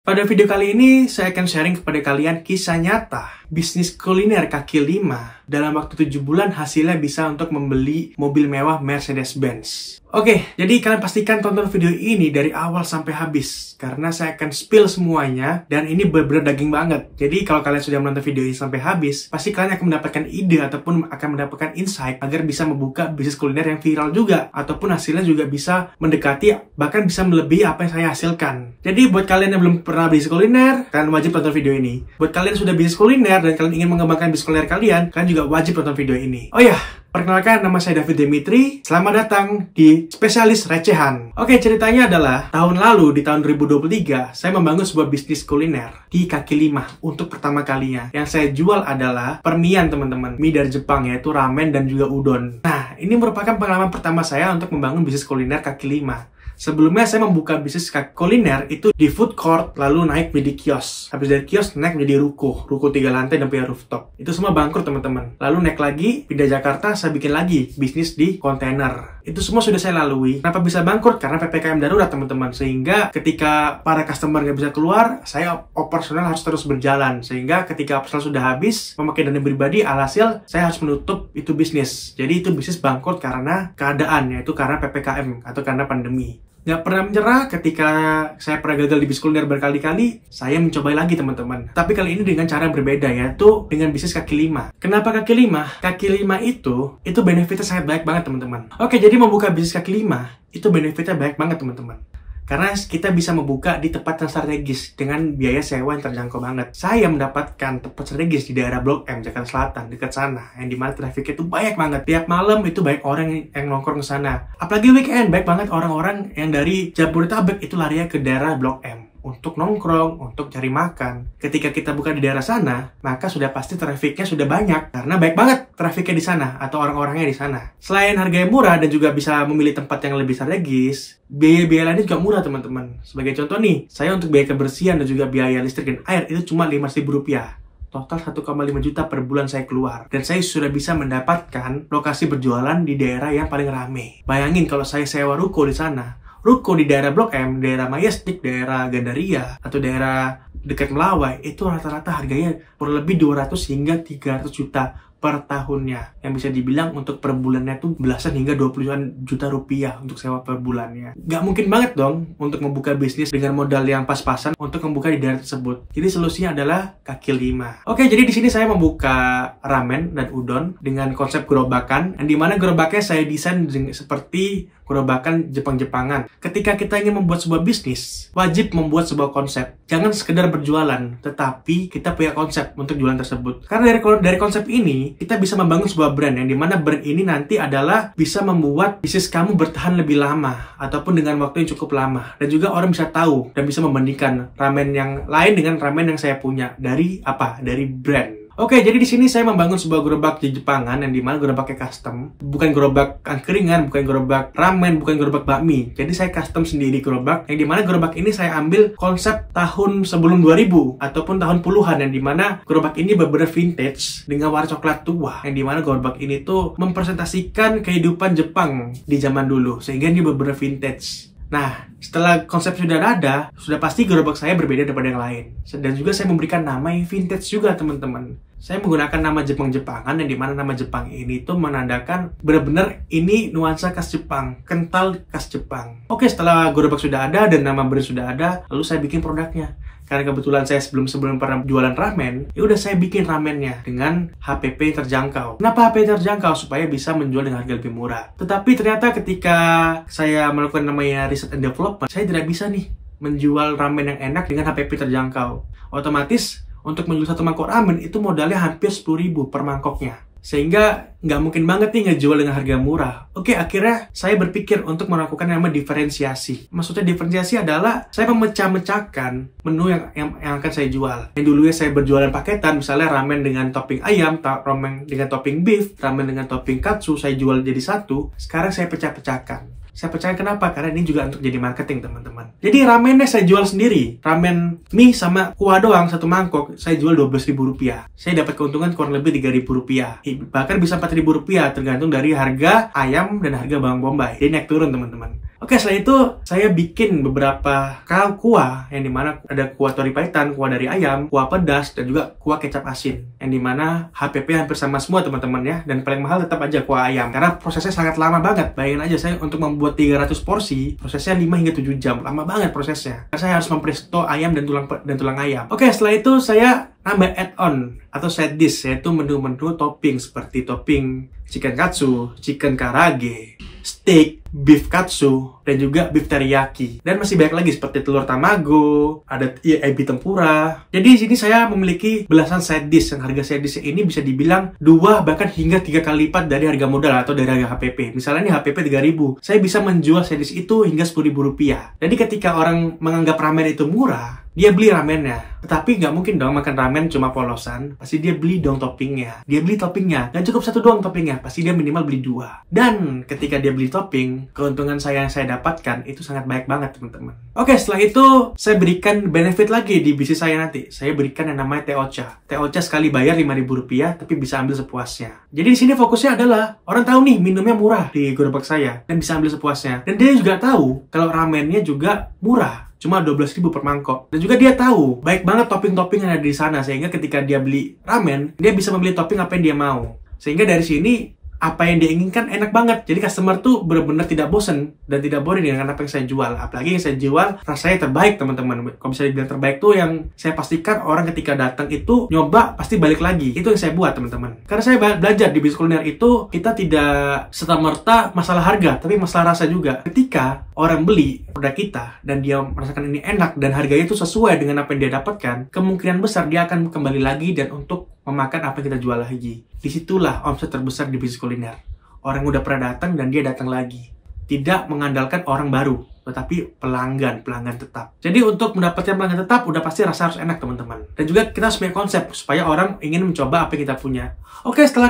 Pada video kali ini, saya akan sharing kepada kalian kisah nyata bisnis kuliner kaki lima. Dalam waktu 7 bulan hasilnya bisa untuk membeli mobil mewah Mercedes-Benz. Oke, jadi kalian pastikan tonton video ini dari awal sampai habis. Karena saya akan spill semuanya, dan ini benar-benar daging banget. Jadi kalau kalian sudah menonton video ini sampai habis, pasti kalian akan mendapatkan ide ataupun akan mendapatkan insight agar bisa membuka bisnis kuliner yang viral juga. Ataupun hasilnya juga bisa mendekati, bahkan bisa melebihi apa yang saya hasilkan. Jadi buat kalian yang belum pernah bisnis kuliner, kalian wajib tonton video ini. Buat kalian yang sudah bisnis kuliner dan kalian ingin mengembangkan bisnis kuliner kalian juga wajib tonton video ini. Oh ya, perkenalkan, nama saya David Dimitri. Selamat datang di Spesialis Recehan. Oke, ceritanya adalah tahun lalu, di tahun 2023, saya membangun sebuah bisnis kuliner di kaki lima untuk pertama kalinya. Yang saya jual adalah permian, teman-teman. Mie dari Jepang, yaitu ramen dan juga udon. Nah, ini merupakan pengalaman pertama saya untuk membangun bisnis kuliner kaki lima. Sebelumnya saya membuka bisnis kuliner itu di food court, lalu naik menjadi kios. Habis dari kios naik menjadi ruko 3 lantai dan punya rooftop. Itu semua bangkrut, teman-teman. Lalu naik lagi, pindah Jakarta, saya bikin lagi bisnis di kontainer. Itu semua sudah saya lalui. Kenapa bisa bangkrut? Karena PPKM darurat, teman-teman. Sehingga ketika para customer nggak bisa keluar, saya operasional harus terus berjalan. Sehingga ketika operasional sudah habis, memakai dana pribadi, alhasil saya harus menutup itu bisnis. Jadi itu bisnis bangkrut karena keadaan, yaitu karena PPKM atau karena pandemi. Nggak pernah menyerah. Ketika saya pernah gagal di bisnis kuliner berkali-kali, saya mencoba lagi, teman-teman. Tapi kali ini dengan cara yang berbeda, yaitu dengan bisnis kaki lima. Kenapa kaki lima? Kaki lima itu benefitnya sangat baik banget, teman-teman. Oke, jadi membuka bisnis kaki lima itu benefitnya baik banget, teman-teman. Karena kita bisa membuka di tempat yang strategis dengan biaya sewa yang terjangkau banget. Saya mendapatkan tempat strategis di daerah Blok M, Jakarta Selatan, dekat sana, yang dimana trafiknya itu banyak banget. Tiap malam itu banyak orang yang nongkrong ke sana. Apalagi weekend, banyak banget orang-orang yang dari Jabodetabek itu larinya ke daerah Blok M untuk nongkrong, untuk cari makan. Ketika kita buka di daerah sana, maka sudah pasti trafiknya sudah banyak. Karena baik banget trafiknya di sana, atau orang-orangnya di sana. Selain harganya murah dan juga bisa memilih tempat yang lebih strategis, biaya-biaya lainnya juga murah, teman-teman. Sebagai contoh nih, saya untuk biaya kebersihan dan juga biaya listrik dan air itu cuma Rp5.000. Total 1,5 juta per bulan saya keluar. Dan saya sudah bisa mendapatkan lokasi berjualan di daerah yang paling rame. Bayangin kalau saya sewa ruko di sana. Ruko di daerah Blok M, daerah Majestic, daerah Gandaria, atau daerah dekat Melawai, itu rata-rata harganya kurang lebih 200 hingga 300 juta per tahunnya. Yang bisa dibilang untuk per bulannya tuh belasan hingga 20-an juta rupiah untuk sewa per bulannya. Gak mungkin banget dong untuk membuka bisnis dengan modal yang pas-pasan untuk membuka di daerah tersebut. Jadi solusinya adalah kaki lima. Oke, jadi di sini saya membuka ramen dan udon dengan konsep gerobakan, yang dimana gerobaknya saya desain seperti gerobakan Jepang-Jepangan. Ketika kita ingin membuat sebuah bisnis, wajib membuat sebuah konsep. Jangan sekedar berjualan, tetapi kita punya konsep untuk jualan tersebut. Karena dari konsep ini, kita bisa membangun sebuah brand, yang dimana brand ini nanti adalah bisa membuat bisnis kamu bertahan lebih lama, ataupun dengan waktu yang cukup lama. Dan juga orang bisa tahu dan bisa membandingkan ramen yang lain dengan ramen yang saya punya. Dari apa? Dari brand. Oke, jadi di sini saya membangun sebuah gerobak di Jepangan, yang dimana gerobaknya custom. Bukan gerobak angkringan, bukan gerobak ramen, bukan gerobak bakmi. Jadi saya custom sendiri gerobak, yang dimana gerobak ini saya ambil konsep tahun sebelum 2000, ataupun tahun puluhan, yang dimana gerobak ini benar-benar vintage, dengan warna coklat tua. Yang dimana gerobak ini tuh mempresentasikan kehidupan Jepang di zaman dulu, sehingga ini benar-benar vintage. Nah, setelah konsep sudah ada, sudah pasti gerobak saya berbeda daripada yang lain. Dan juga saya memberikan nama yang vintage juga, teman-teman. Saya menggunakan nama Jepang-Jepangan, yang dimana nama Jepang ini tuh menandakan benar-benar ini nuansa khas Jepang, kental khas Jepang. Oke, setelah gerobak sudah ada dan nama brand sudah ada, lalu saya bikin produknya. Karena kebetulan saya sebelum pernah jualan ramen, ya udah saya bikin ramennya dengan HPP terjangkau. Kenapa HPP terjangkau? Supaya bisa menjual dengan harga lebih murah. Tetapi ternyata ketika saya melakukan namanya research and development, saya tidak bisa nih menjual ramen yang enak dengan HPP terjangkau. Otomatis untuk menjual satu mangkok ramen itu modalnya hampir 10.000 per mangkoknya. Sehingga nggak mungkin banget nih ngejual dengan harga murah. Oke, akhirnya saya berpikir untuk melakukan yang namanya diferensiasi. Maksudnya diferensiasi adalah saya memecah-mecahkan menu yang akan saya jual. Yang dulunya saya berjualan paketan, misalnya ramen dengan topping ayam, ramen dengan topping beef, ramen dengan topping katsu, saya jual jadi satu. Sekarang saya pecah-pecahkan. Saya percaya kenapa? Karena ini juga untuk jadi marketing, teman-teman. Jadi ramennya saya jual sendiri. Ramen mie sama kuah doang, satu mangkok, saya jual Rp12.000. Saya dapat keuntungan kurang lebih Rp3.000. Bahkan bisa Rp4.000, tergantung dari harga ayam dan harga bawang bombay. Jadi naik turun, teman-teman. Oke, setelah itu saya bikin beberapa kuah yang dimana ada kuah tori paitan, kuah dari ayam, kuah pedas, dan juga kuah kecap asin. Yang dimana HPP hampir sama semua teman-teman ya. Dan paling mahal tetap aja kuah ayam karena prosesnya sangat lama banget. Bayangin aja saya untuk membuat 300 porsi, prosesnya 5 hingga 7 jam. Lama banget prosesnya. Karena saya harus mempresto ayam dan tulang ayam. Oke, setelah itu saya nambah add-on atau side dish, yaitu menu-menu topping seperti topping chicken katsu, chicken karage, steak, beef katsu, dan juga beef teriyaki. Dan masih banyak lagi seperti telur tamago, ada ebi tempura. Jadi di sini saya memiliki belasan side dish yang harga side dish ini bisa dibilang 2 bahkan hingga 3 kali lipat dari harga modal atau dari harga HPP. Misalnya ini HPP 3.000, saya bisa menjual side dish itu hingga Rp10.000. Jadi ketika orang menganggap ramen itu murah, dia beli ramennya. Tetapi nggak mungkin dong makan ramen cuma polosan. Pasti dia beli dong toppingnya. Dia beli toppingnya. Dan cukup 1 doang toppingnya. Pasti dia minimal beli 2. Dan ketika dia beli topping, keuntungan yang saya dapatkan itu sangat baik banget teman-teman. Oke, setelah itu saya berikan benefit lagi di bisnis saya nanti. Saya berikan yang namanya Teocha. Teocha sekali bayar Rp5.000 tapi bisa ambil sepuasnya. Jadi di sini fokusnya adalah orang tahu nih minumnya murah di gerobak saya dan bisa ambil sepuasnya. Dan dia juga tahu kalau ramennya juga murah. Cuma 12.000 per mangkok. Dan juga dia tahu baik banget topping-topping yang ada di sana, sehingga ketika dia beli ramen, dia bisa membeli topping apa yang dia mau. Sehingga dari sini apa yang dia inginkan enak banget. Jadi customer tuh benar-benar tidak bosen dan tidak boring dengan apa yang saya jual. Apalagi yang saya jual rasanya terbaik teman-teman. Kalau bisa dibilang terbaik tuh yang saya pastikan orang ketika datang itu nyoba pasti balik lagi. Itu yang saya buat teman-teman. Karena saya belajar di bisnis kuliner itu kita tidak serta-merta masalah harga, tapi masalah rasa juga. Ketika orang beli produk kita dan dia merasakan ini enak dan harganya itu sesuai dengan apa yang dia dapatkan, kemungkinan besar dia akan kembali lagi dan untuk memakan apa yang kita jual lagi. Disitulah omset terbesar di bisnis kuliner. Orang udah pernah datang dan dia datang lagi. Tidak mengandalkan orang baru, tetapi pelanggan tetap. Jadi untuk mendapatkan pelanggan tetap, udah pasti rasa harus enak teman-teman. Dan juga kita harus punya konsep supaya orang ingin mencoba apa yang kita punya. Oke, setelah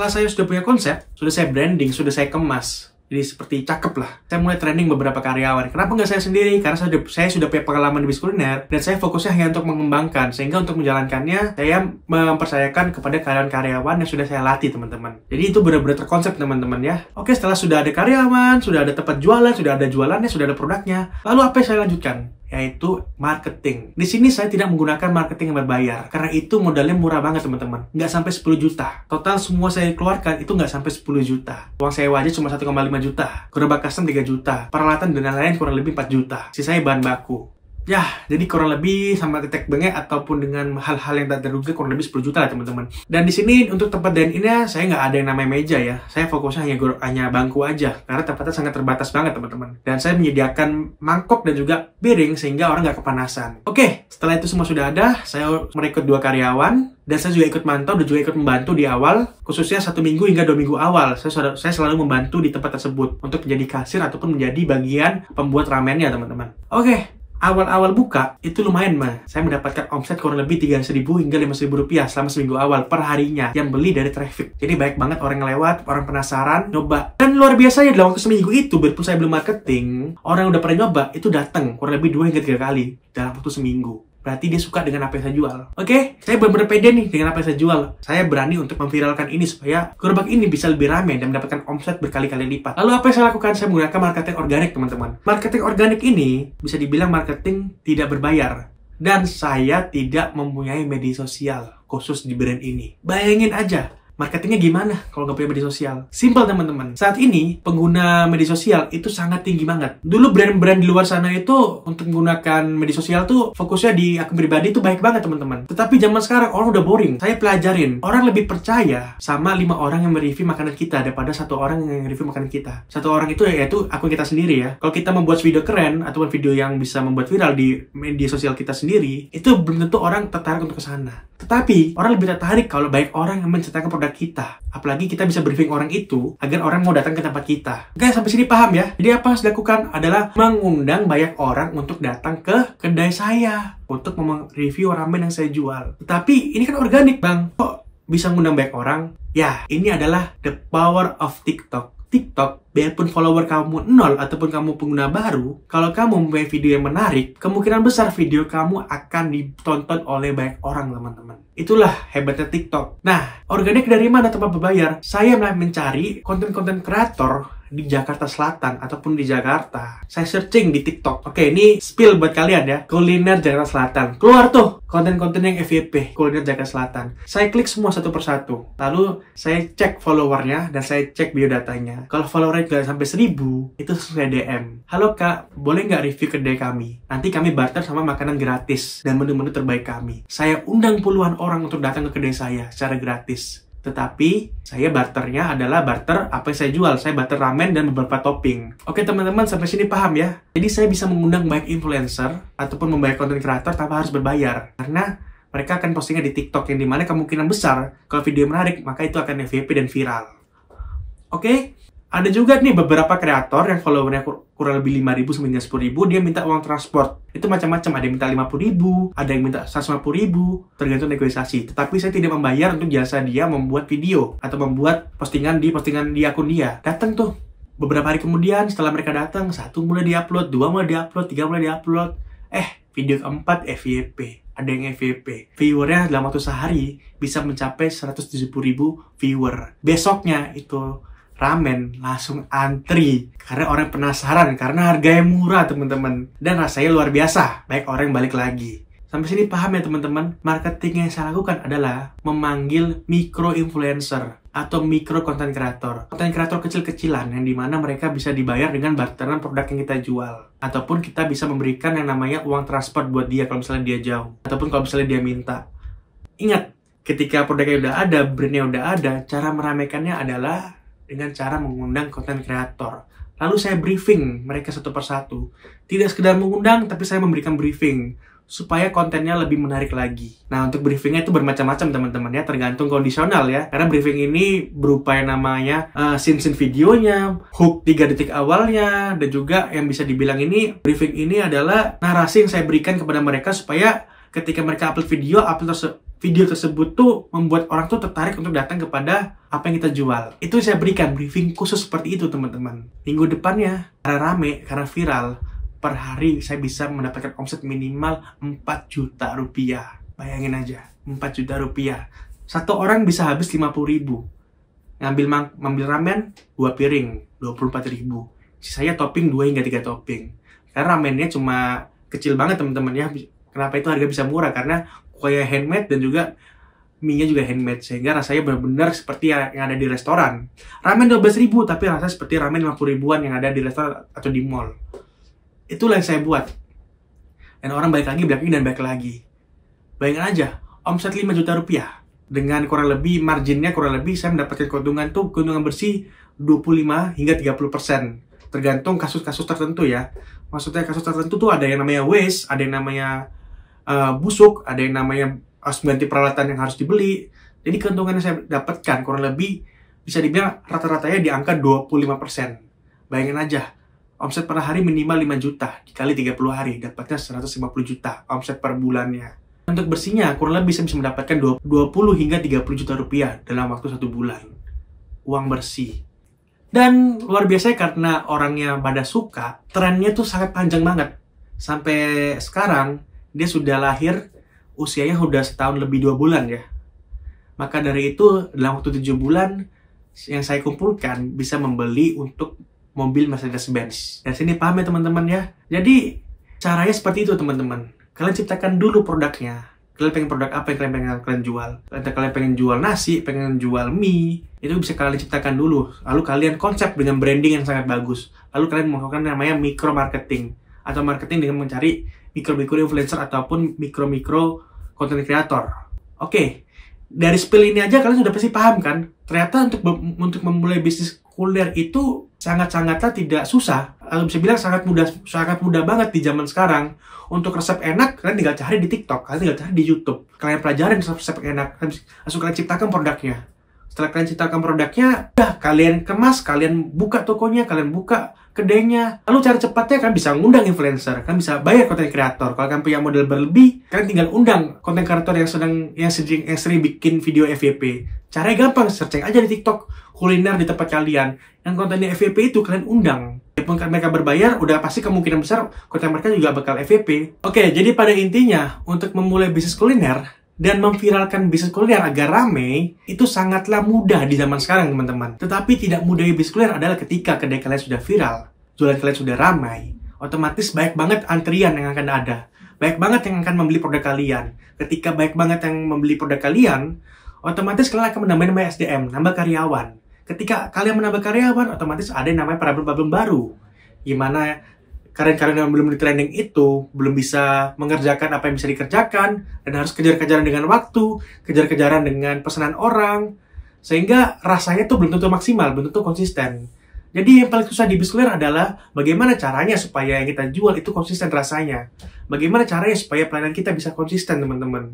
saya sudah punya konsep, sudah saya branding, sudah saya kemas. Jadi seperti cakep lah. Saya mulai training beberapa karyawan. Kenapa nggak saya sendiri? Karena saya sudah punya pengalaman di bisnis kuliner. Dan saya fokusnya hanya untuk mengembangkan. Sehingga untuk menjalankannya, saya mempercayakan kepada karyawan yang sudah saya latih teman-teman. Jadi itu benar-benar terkonsep teman-teman ya. Oke, setelah sudah ada karyawan, sudah ada tempat jualan, sudah ada jualannya, sudah ada produknya. Lalu apa yang saya lanjutkan? Yaitu marketing. Di sini saya tidak menggunakan marketing yang berbayar karena itu modalnya murah banget teman-teman, nggak sampai 10 juta. Total semua saya keluarkan itu nggak sampai 10 juta. Uang sewa aja cuma 1,5 juta, gerobak custom 3 juta, peralatan dan lain-lain kurang lebih 4 juta. Sisanya bahan baku. Ya, jadi kurang lebih sama titik bengek ataupun dengan hal-hal yang tak terduga kurang lebih 10 juta lah teman-teman. Dan di sini untuk tempat dine-in-nya saya nggak ada yang namanya meja ya. Saya fokusnya hanya bangku aja karena tempatnya sangat terbatas banget teman-teman. Dan saya menyediakan mangkok dan juga piring sehingga orang nggak kepanasan. Oke, setelah itu semua sudah ada, saya merekrut 2 karyawan. Dan saya juga ikut mantau dan juga ikut membantu di awal, khususnya 1 minggu hingga 2 minggu awal. Saya selalu membantu di tempat tersebut untuk menjadi kasir ataupun menjadi bagian pembuat ramennya teman-teman. Oke. Awal-awal buka, itu lumayan mah. Saya mendapatkan omset kurang lebih 3.000 hingga 5.000 rupiah selama seminggu awal per harinya. Yang beli dari traffic. Jadi baik banget orang yang lewat, orang penasaran, nyoba. Dan luar biasanya dalam waktu seminggu itu, biarpun saya belum marketing, orang yang udah pernah nyoba, itu datang kurang lebih 2 hingga 3 kali dalam waktu seminggu. Berarti dia suka dengan apa yang saya jual. Oke, saya benar-benar pede nih dengan apa yang saya jual. Saya berani untuk memviralkan ini supaya gerobak ini bisa lebih ramai dan mendapatkan omset berkali-kali lipat. Lalu apa yang saya lakukan? Saya menggunakan marketing organik, teman-teman. Marketing organik ini bisa dibilang marketing tidak berbayar. Dan saya tidak mempunyai media sosial khusus di brand ini. Bayangin aja. Marketingnya gimana kalau nggak punya media sosial? Simpel teman-teman. Saat ini pengguna media sosial itu sangat tinggi banget. Dulu brand-brand di luar sana itu untuk menggunakan media sosial tuh fokusnya di akun pribadi itu baik banget teman-teman. Tetapi zaman sekarang orang udah boring. Saya pelajarin. Orang lebih percaya sama 5 orang yang mereview makanan kita daripada 1 orang yang review makanan kita. 1 orang itu yaitu akun kita sendiri ya. Kalau kita membuat video keren ataupun video yang bisa membuat viral di media sosial kita sendiri, itu belum tentu orang tertarik untuk ke sana. Tetapi orang lebih tertarik kalau baik orang yang menceritakan produk kita. Apalagi kita bisa briefing orang itu agar orang mau datang ke tempat kita. Oke, sampai sini paham ya? Jadi apa yang harus dilakukan adalah mengundang banyak orang untuk datang ke kedai saya untuk mereview ramen yang saya jual. Tetapi ini kan organik bang. Kok bisa mengundang banyak orang? Ya, ini adalah the power of TikTok. TikTok, biarpun follower kamu 0 ataupun kamu pengguna baru, kalau kamu mempunyai video yang menarik, kemungkinan besar video kamu akan ditonton oleh banyak orang, teman-teman. Itulah hebatnya TikTok. Nah, organik dari mana tanpa berbayar? Saya mencari konten-konten kreator di Jakarta Selatan ataupun di Jakarta, saya searching di TikTok. Oke, ini spill buat kalian ya. Kuliner Jakarta Selatan. Keluar tuh konten-konten yang FYP, kuliner Jakarta Selatan. Saya klik semua satu persatu. Lalu saya cek followernya dan saya cek biodatanya. Kalau followernya juga sampai 1000, itu saya DM. Halo Kak, boleh nggak review kedai kami? Nanti kami barter sama makanan gratis dan menu-menu terbaik kami. Saya undang puluhan orang untuk datang ke kedai saya secara gratis. Tetapi, saya barternya adalah barter apa yang saya jual. Saya barter ramen dan beberapa topping. Oke teman-teman, sampai sini paham ya? Jadi saya bisa mengundang banyak influencer ataupun membayar content creator tanpa harus berbayar. Karena mereka akan postingnya di TikTok yang dimana kemungkinan besar kalau video menarik, maka itu akan FYP dan viral. Oke? Ada juga nih beberapa kreator yang followernya kurang lebih 5.000 sampai 10.000, dia minta uang transport. Itu macam-macam, ada yang minta 50.000, ada yang minta 150.000, tergantung negosiasi. Tetapi saya tidak membayar untuk jasa dia membuat video atau membuat postingan di akun dia. Datang tuh. Beberapa hari kemudian setelah mereka datang, 1 mulai diupload, 2 mulai diupload, 3 mulai diupload. Video keempat FYP. Ada yang FYP. Viewernya dalam waktu sehari bisa mencapai 170.000 viewer. Besoknya itu ramen langsung antri karena orang penasaran, karena harganya murah teman-teman, dan rasanya luar biasa. Baik orang yang balik lagi. Sampai sini paham ya teman-teman? Marketing yang saya lakukan adalah memanggil micro influencer atau micro content creator. Content creator kecil-kecilan yang dimana mereka bisa dibayar dengan barteran produk yang kita jual. Ataupun kita bisa memberikan yang namanya uang transport buat dia kalau misalnya dia jauh. Ataupun kalau misalnya dia minta. Ingat, ketika produknya udah ada, brandnya udah ada, cara meramaikannya adalah dengan cara mengundang konten kreator. Lalu saya briefing mereka satu persatu. Tidak sekedar mengundang, tapi saya memberikan briefing supaya kontennya lebih menarik lagi. Nah, untuk briefingnya itu bermacam-macam teman-teman ya, tergantung kondisional ya. Karena briefing ini berupa yang namanya scene-scene videonya, hook 3 detik awalnya, dan juga yang bisa dibilang ini, briefing ini adalah narasi yang saya berikan kepada mereka supaya ketika mereka upload video tersebut tuh membuat orang tuh tertarik untuk datang kepada apa yang kita jual. Itu saya berikan briefing khusus seperti itu teman-teman. Minggu depannya, karena rame, karena viral, per hari saya bisa mendapatkan omset minimal 4 juta rupiah. Bayangin aja, 4 juta rupiah. Satu orang bisa habis 50.000. Ngambil ramen, 2 piring, 24.000. Sisanya topping 2 hingga 3 topping. Karena ramennya cuma kecil banget teman-teman ya. Kenapa itu harga bisa murah? Karena kayak handmade dan juga mie-nya juga handmade, sehingga rasanya benar-benar seperti yang ada di restoran. Ramen 12.000 tapi rasanya seperti ramen 50.000-an yang ada di restoran atau di mall. Itulah yang saya buat. Dan orang balik lagi. Bayangin aja, omset 5 juta rupiah. Dengan kurang lebih, marginnya kurang lebih saya mendapatkan keuntungan bersih 25 hingga 30%. Tergantung kasus-kasus tertentu ya. Maksudnya kasus tertentu tuh ada yang namanya waste, ada yang namanya busuk, ada yang namanya harus ganti peralatan yang harus dibeli. Jadi keuntungan yang saya dapatkan kurang lebih bisa dibilang rata-ratanya di angka 25%. Bayangin aja, omset per hari minimal 5 juta, dikali 30 hari, dapatnya 150 juta omset per bulannya. Untuk bersihnya, kurang lebih saya bisa mendapatkan 20 hingga 30 juta rupiah dalam waktu 1 bulan. Uang bersih. Dan luar biasa karena orangnya pada suka, trennya tuh sangat panjang banget. Sampai sekarang, dia sudah lahir, usianya sudah setahun lebih 2 bulan ya. Maka dari itu, dalam waktu 7 bulan, yang saya kumpulkan bisa membeli untuk mobil Mercedes-Benz. Dan sini paham ya teman-teman ya. Jadi, caranya seperti itu teman-teman. Kalian ciptakan dulu produknya. Kalian pengen produk apa yang kalian jual. Kalian pengen jual nasi, pengen jual mie, itu bisa kalian ciptakan dulu. Lalu kalian konsep dengan branding yang sangat bagus. Lalu kalian melakukan namanya micro marketing. Atau marketing dengan mencari mikro-mikro influencer ataupun mikro-mikro content creator. Oke, dari spill ini aja kalian sudah pasti paham kan? Ternyata untuk memulai bisnis kuliner itu sangat-sangatlah tidak susah. Bisa bilang sangat mudah banget di zaman sekarang. Untuk resep enak, kalian tinggal cari di TikTok, kalian tinggal cari di YouTube. Kalian pelajarin resep enak, langsung kalian ciptakan produknya. Setelah kalian ciptakan produknya, udah kalian kemas, kalian buka tokonya, kalian buka kedainya. Lalu cara cepatnya kalian bisa ngundang influencer, kalian bisa bayar konten kreator. Kalau kalian punya modal berlebih, kalian tinggal undang konten kreator yang sering bikin video FYP. Caranya gampang, searching aja di TikTok kuliner di tempat kalian. Yang kontennya FYP itu kalian undang. Walaupun mereka berbayar, udah pasti kemungkinan besar konten mereka juga bakal FYP. Oke, jadi pada intinya untuk memulai bisnis kuliner, Dan memviralkan bisnis kuliner agar rame, itu sangatlah mudah di zaman sekarang, teman-teman. Tetapi tidak mudahnya bisnis kuliner adalah ketika kedai kalian sudah viral, jualan kalian sudah ramai, otomatis banyak banget antrian yang akan ada. Banyak banget yang akan membeli produk kalian. Ketika banyak banget yang membeli produk kalian, otomatis kalian akan menambah SDM, nambah karyawan. Ketika kalian menambah karyawan, otomatis ada yang namanya problem-problem baru. Gimana karyawan yang belum di training itu belum bisa mengerjakan apa yang bisa dikerjakan dan harus kejar-kejaran dengan waktu, kejar-kejaran dengan pesanan orang, sehingga rasanya tuh belum tentu maksimal, belum tentu konsisten. Jadi yang paling susah di bisnis kuliner adalah bagaimana caranya supaya yang kita jual itu konsisten rasanya. Bagaimana caranya supaya pelayanan kita bisa konsisten, teman-teman.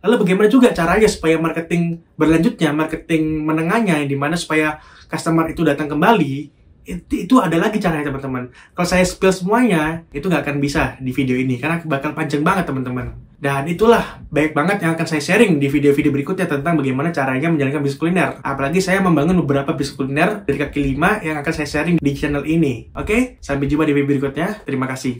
Lalu bagaimana juga caranya supaya marketing berlanjutnya, marketing menengahnya, yang dimana supaya customer itu datang kembali, itu ada lagi caranya, teman-teman. Kalau saya spill semuanya, itu nggak akan bisa di video ini, karena bakal panjang banget, teman-teman. Dan itulah banyak banget yang akan saya sharing di video-video berikutnya tentang bagaimana caranya menjalankan bisnis kuliner. Apalagi saya membangun beberapa bisnis kuliner dari kaki lima yang akan saya sharing di channel ini. Oke, sampai jumpa di video berikutnya. Terima kasih.